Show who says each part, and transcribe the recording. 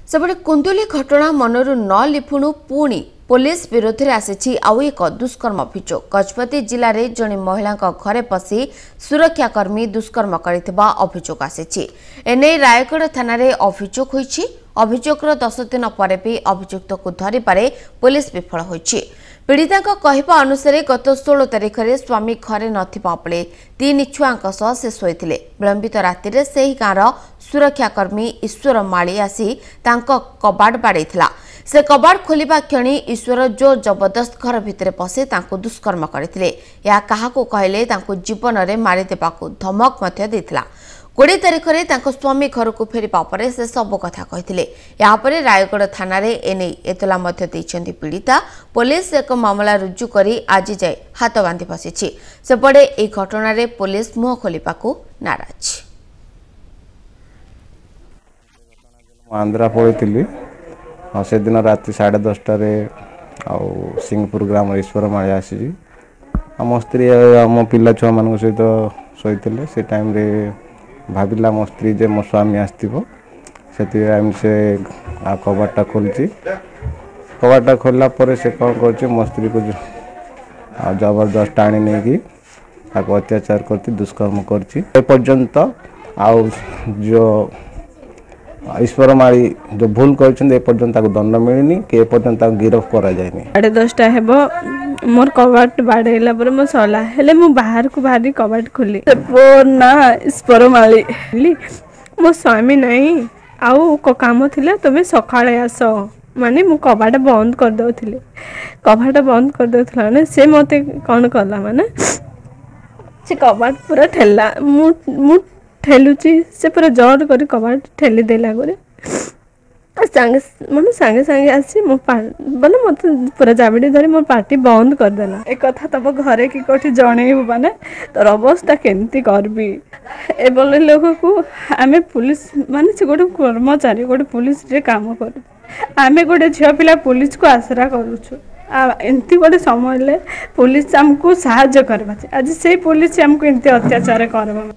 Speaker 1: सेपटे कुंदुली घटना मनरू न लिफुणु पुणी पुलिस विरोध में आसी आउ एक दुष्कर्म अभियोग। गजपति जिले में जड़े महिला घरे पशि सुरक्षाकर्मी दुष्कर्म करथिबा अभियोग आसी। एने रायगढ़ थाना अभियोग होईछि। अभियोगर 10 दिन पर भी अभियुक्त को धरि पारे पुलिस विफल होईछि। पीड़िता कहवा अनुसार गत 16 तारिख में स्वामी घरे नथिबा बेले 3 छुआ सह से शोइथिले। विलंबित राति में से गाँवर सुरक्षाकर्मी ईश्वर माली आसी तांको कबाड़ बाड़ेइथिला। से कबाड़ खोलिबा क्षणी ईश्वर जोर जबरदस्त घर भितर पशि तांको दुष्कर्म करथिले। या काहाको कहले तांको जीवन में मारिदेबाकू धमक मध्य देथिला। 20 तारिख में तांको स्वामी घर को फेरिबा परे से सब कथा कहिथिले। या परे रायगढ़ थाना रे एने एतला मध्य दैछन्ती पीड़िता। पुलिस एक मामला रुजु करी आज जाय हाथ बांधि बसिछि। सेपटे ए घटना रे पुलिस मुह खोलिबाकू नाराज।
Speaker 2: आंध्रा पळिथिली से दिन राति 10:30 आउ सिंहपुर ग्राम ईश्वर माली आसी आम स्त्री आम पिला छुआ मान सहित शोते से टाइम रे भाविला मो स्त्री जे मो स्वामी आसो से कबाटा खोलची। कबाटा खोलला पर से कौन कर मो स्त्री को जबरदस्त टाणी नहीं अत्याचार करती दुष्कर्म करपर्यंत जो ईश्वर माली जो भूल करपर्यंत दंड मिलनी कि एपर्यंत गिरफ करा जायनी।
Speaker 3: 10:30 हेबो मोर कबाट बाड़ेला पर मो सला हेले मो बाहर को बाहरी कबाट खोली ना ईश्वर माली मो स्वामी नहीं आउ को काम थिले तमे सकाळे आस माने मो कबाट बंद कर दउथिले। कबाट बंद कर दउथला ने से मते कोन करला माने से कबाट पूरा ठेला मु ठेलुची से पूरा जोर कर कबाट ठेली देला गोरे सांगे माने सांगे सांगे आसी मो बोले मत पूरा जाबड़ी धरी मोर पार्टी बंद कर देला। एक कथा तब घरे की कोठी जणेबो माने तोर अवस्था केमती करबी ए बोले लोग को आमे पुलिस माने से गोटे कर्मचारी गोटे पुलिस रे काम करू आमे गोटे झिया पिला पुलिस को आसरा करूछु। एंती गोटे समय ले पुलिस हमको साहाय्य करबा आज से पुलिस हमको एंती अत्याचार करबा।